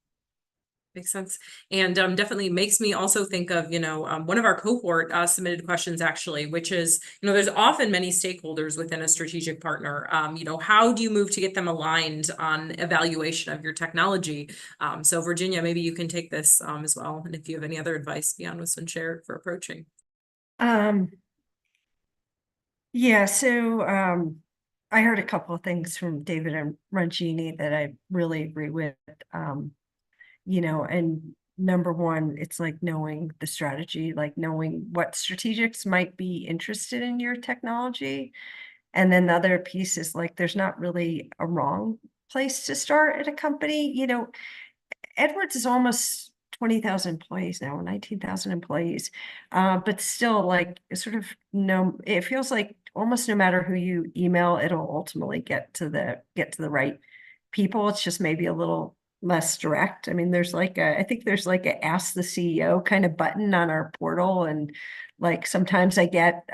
Makes sense. And definitely makes me also think of, one of our cohort submitted questions actually, which is, there's often many stakeholders within a strategic partner. How do you move to get them aligned on evaluation of your technology? So Virginia, maybe you can take this as well. And if you have any other advice beyond what's been shared for approaching. Yeah, so I heard a couple of things from David and Ranjini that I really agree with. And number one, it's like knowing the strategy, like knowing what strategics might be interested in your technology. And then the other piece is like, there's not really a wrong place to start at a company. Edwards is almost 20,000 employees now, 19,000 employees. But still, like, sort of it feels like almost no matter who you email, it'll ultimately get to the right people. It's just maybe a little less direct. I mean, I think there's like a ask the CEO kind of button on our portal. And like, sometimes I get,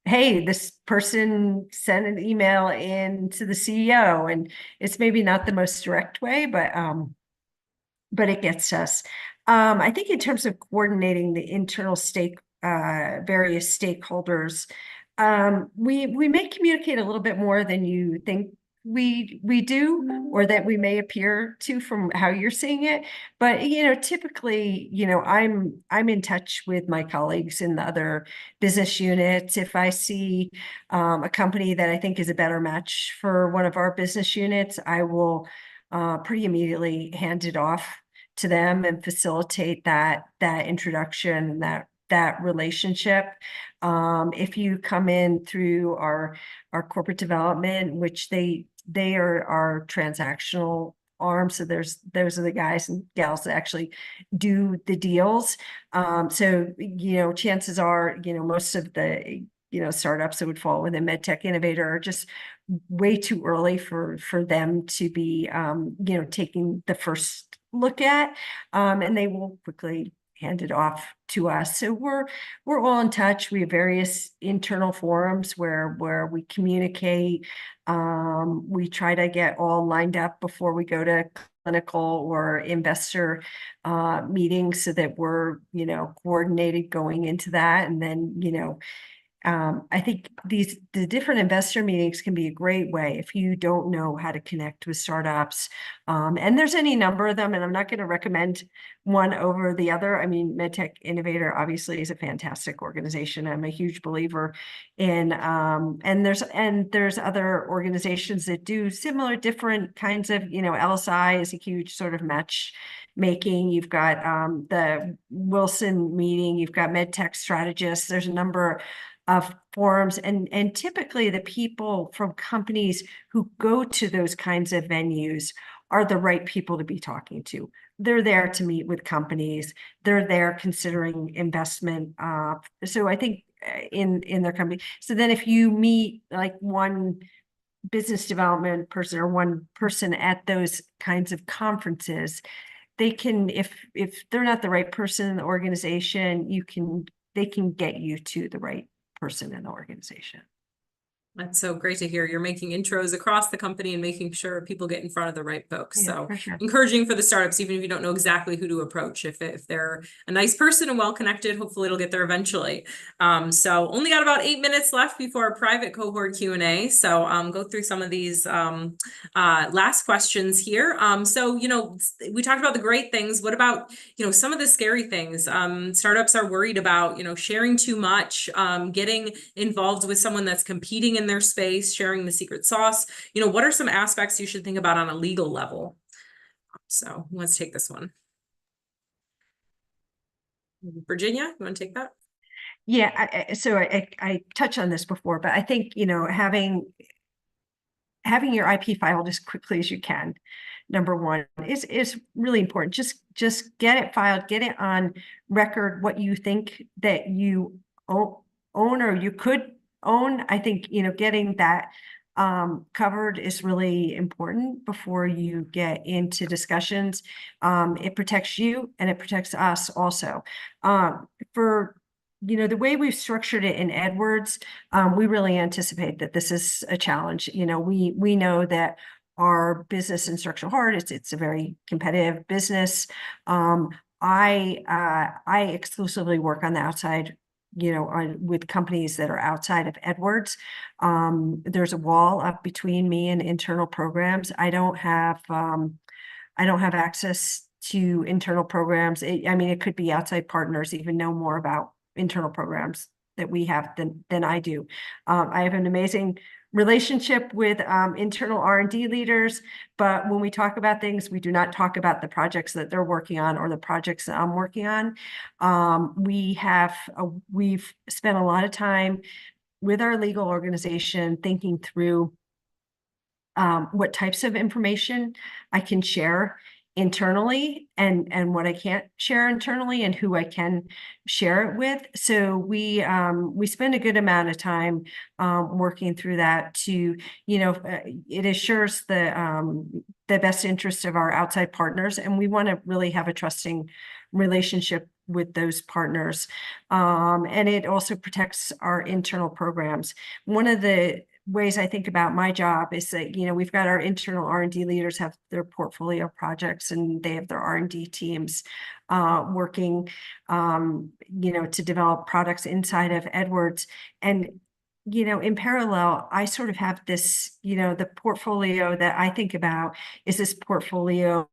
hey, this person sent an email in to the CEO, and it's maybe not the most direct way, but it gets us. I think in terms of coordinating the internal various stakeholders, we may communicate a little bit more than you think we do, or that we may appear to from how you're seeing it. But typically, I'm in touch with my colleagues in the other business units. If I see a company that I think is a better match for one of our business units, I will pretty immediately hand it off to them and facilitate that introduction, that relationship. If you come in through our corporate development, which they are our transactional arm, so those are the guys and gals that actually do the deals. So chances are most of the startups that would fall within MedTech Innovator are just way too early for them to be taking the first look at, and they will quickly hand it off to us. So we're all in touch. We have various internal forums where we communicate. We try to get all lined up before we go to clinical or investor meetings, so that we're coordinated going into that. And then I think the different investor meetings can be a great way if you don't know how to connect with startups. And there's any number of them, and I'm not going to recommend one over the other. I mean, MedTech Innovator obviously is a fantastic organization. I'm a huge believer in, and there's other organizations that do similar, different kinds of, LSI is a huge sort of match making. You've got the Wilson meeting, you've got MedTech strategists. There's a number of forums, and typically the people from companies who go to those kinds of venues are the right people to be talking to. They're there to meet with companies. They're there considering investment. So I think in their company. So then if you meet like one business development person or one person at those kinds of conferences, they can, if they're not the right person in the organization, they can get you to the right person in the organization. That's so great to hear. You're making intros across the company and making sure people get in front of the right folks. Yeah, So for sure. encouraging for the startups, even if you don't know exactly who to approach, if they're a nice person and well connected, hopefully it'll get there eventually. So only got about 8 minutes left before our private cohort Q&A. So go through some of these last questions here. So we talked about the great things. What about some of the scary things? Startups are worried about sharing too much, getting involved with someone that's competing in their space, sharing the secret sauce. What are some aspects you should think about on a legal level? So let's take this one. Virginia, you want to take that? Yeah, I touched on this before, but I think, having your IP filed as quickly as you can, number one, is really important. Just get it filed, get it on record, what you think that you own or you could own. I think, getting that covered is really important before you get into discussions. It protects you and it protects us also. For the way we've structured it in Edwards, we really anticipate that this is a challenge. We know that our business in structural heart, it's a very competitive business. I exclusively work on the outside, with companies that are outside of Edwards. There's a wall up between me and internal programs. I don't have access to internal programs. It could be outside partners even know more about internal programs that we have than I do. I have an amazing relationship with internal R&D leaders, but when we talk about things, we do not talk about the projects that they're working on or the projects that I'm working on. We've spent a lot of time with our legal organization thinking through what types of information I can share internally and what I can't share internally and who I can share it with. So we spend a good amount of time working through that to, it assures the best interest of our outside partners, and we want to really have a trusting relationship with those partners. And it also protects our internal programs. One of the ways I think about my job is that, we've got our internal R&D leaders have their portfolio projects and they have their R&D teams working, to develop products inside of Edwards. And, in parallel, I sort of have this, the portfolio that I think about is this portfolio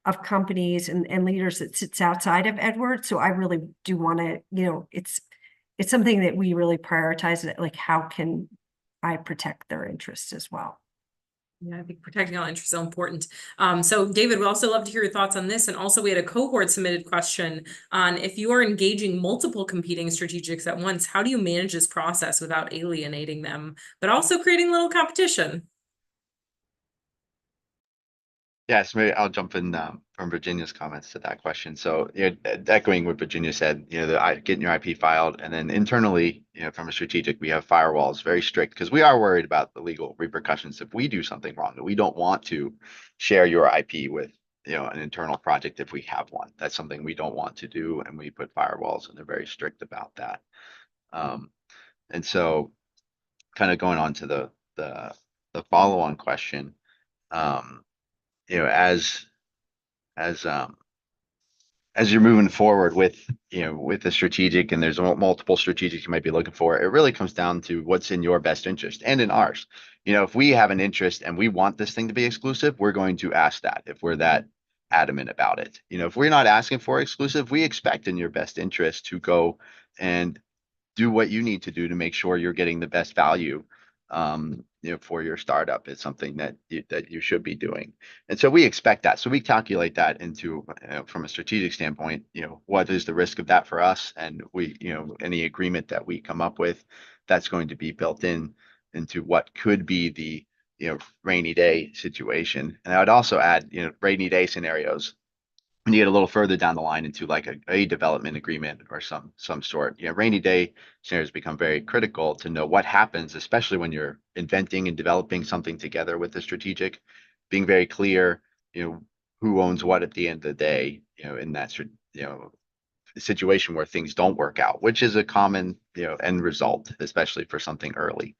of companies and leaders that sits outside of Edwards. So I really do want to, it's something that we really prioritize, like how can I protect their interests as well. Yeah, I think protecting all interests is so important. So David, we'd also love to hear your thoughts on this. And also we had a cohort submitted question on if you are engaging multiple competing strategics at once, how do you manage this process without alienating them, but also creating a little competition? Yes, maybe I'll jump in from Virginia's comments to that question. So, echoing what Virginia said, getting your IP filed, and then internally, from a strategic, we have firewalls, very strict, because we are worried about the legal repercussions if we do something wrong. We don't want to share your IP with, an internal project if we have one. That's something we don't want to do, and we put firewalls, and they're very strict about that. And so, kind of going on to the follow-on question. As you're moving forward with the strategic, and there's multiple strategics you might be looking for, it really comes down to what's in your best interest and in ours. If we have an interest and we want this thing to be exclusive, we're going to ask that if we're that adamant about it. If we're not asking for exclusive, we expect in your best interest to go and do what you need to do to make sure you're getting the best value for your startup. It's something that you should be doing. And so we expect that. So we calculate that into from a strategic standpoint, what is the risk of that for us? And we, any agreement that we come up with, that's going to be built into what could be rainy day situation. And I would also add, rainy day scenarios when you get a little further down the line into like a development agreement or some sort. Rainy day scenarios become very critical to know what happens, especially when you're inventing and developing something together with the strategic, being very clear, who owns what at the end of the day, in that situation where things don't work out, which is a common, end result, especially for something early.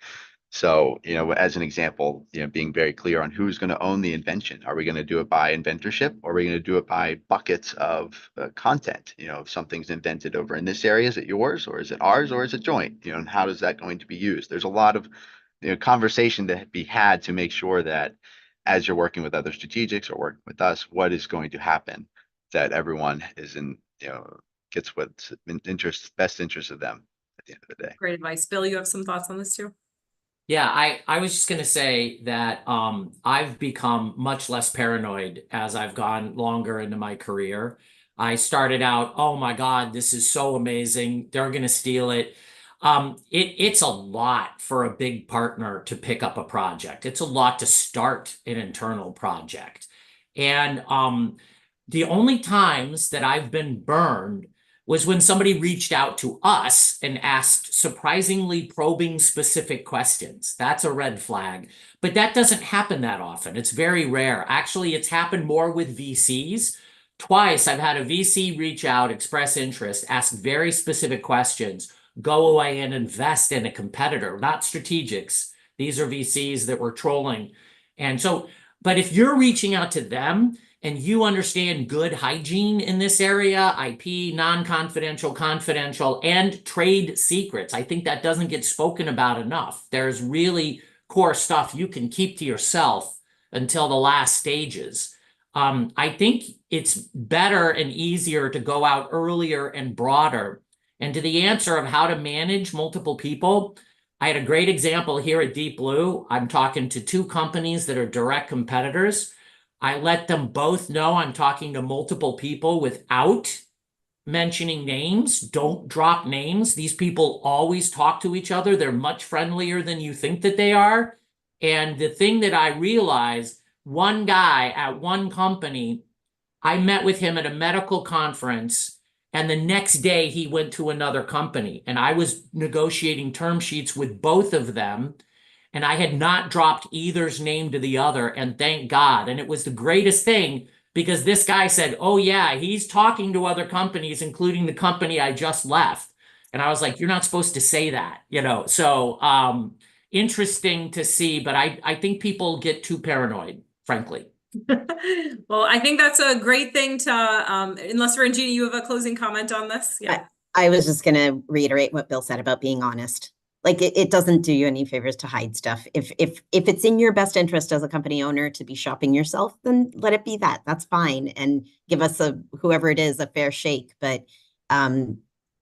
So, as an example, being very clear on who's going to own the invention. Are we going to do it by inventorship, or are we going to do it by buckets of content? If something's invented over in this area, is it yours, or is it ours, or is it joint? And how is that going to be used? There's a lot of conversation to be had to make sure that as you're working with other strategics or working with us, what is going to happen, that everyone is in, gets what's in best interest of them at the end of the day. Great advice. Bill, you have some thoughts on this too? Yeah, I was just going to say that I've become much less paranoid as I've gone longer into my career. I started out, oh my God, this is so amazing. They're going to steal it. It's a lot for a big partner to pick up a project. It's a lot to start an internal project. And the only times that I've been burned was when somebody reached out to us and asked surprisingly probing specific questions. That's a red flag, but that doesn't happen that often. It's very rare. Actually, it's happened more with VCs. Twice I've had a VC reach out, express interest, ask very specific questions, go away and invest in a competitor, not strategics. These are VCs that were trolling. And so, but if you're reaching out to them, and you understand good hygiene in this area, IP, non-confidential, confidential, and trade secrets. I think that doesn't get spoken about enough. There's really core stuff you can keep to yourself until the last stages. I think it's better and easier to go out earlier and broader. And to the answer of how to manage multiple people, I had a great example here at Deep Blue. I'm talking to two companies that are direct competitors. I let them both know I'm talking to multiple people without mentioning names. Don't drop names. These people always talk to each other. They're much friendlier than you think that they are. And the thing that I realized, one guy at one company, I met with him at a medical conference, and the next day he went to another company, and I was negotiating term sheets with both of them. And I had not dropped either's name to the other, and thank God. And it was the greatest thing because this guy said, oh yeah, he's talking to other companies, including the company I just left. And I was like, you're not supposed to say that, So interesting to see, but I think people get too paranoid, frankly. Well, I think that's a great thing to, unless Ranjini, you have a closing comment on this? Yeah. I was just going to reiterate what Bill said about being honest. Like it doesn't do you any favors to hide stuff. If it's in your best interest as a company owner to be shopping yourself, then let it be that. That's fine, and give us whoever it is a fair shake. But I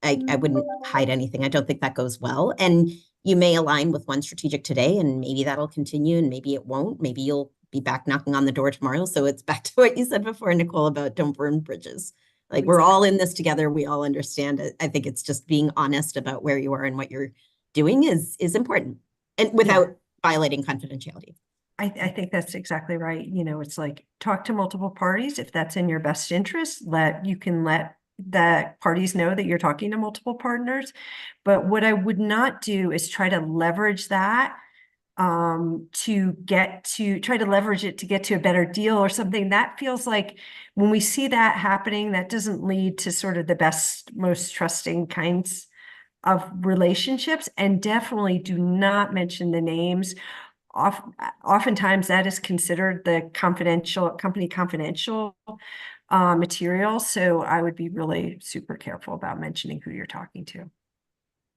wouldn't hide anything. I don't think that goes well. And you may align with one strategic today, and maybe that'll continue, and maybe it won't. Maybe you'll be back knocking on the door tomorrow. So it's back to what you said before, Nicole, about don't burn bridges. Like we're all in this together. We all understand it. I think it's just being honest about where you are and what you're doing is important, and without violating confidentiality. I think that's exactly right. It's like talk to multiple parties. If that's in your best interest, you can let the parties know that you're talking to multiple partners. But what I would not do is try to leverage that to try to leverage it to get to a better deal or something. That feels like when we see that happening, that doesn't lead to sort of the best, most trusting kinds of relationships. And definitely do not mention the names. Oftentimes that is considered the company confidential material. So I would be really super careful about mentioning who you're talking to.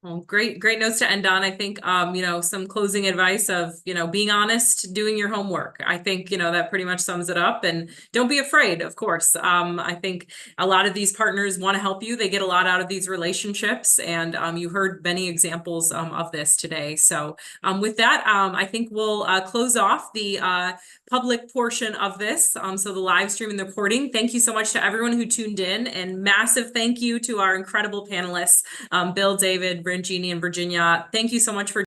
Well, great notes to end on. I think, some closing advice of, being honest, doing your homework. I think, that pretty much sums it up, and don't be afraid, of course. I think a lot of these partners want to help you. They get a lot out of these relationships, and you heard many examples of this today. So with that, I think we'll close off the public portion of this. So the live stream and the recording. Thank you so much to everyone who tuned in, and massive thank you to our incredible panelists, Bill, David, Ranjini, and Virginia. Thank you so much for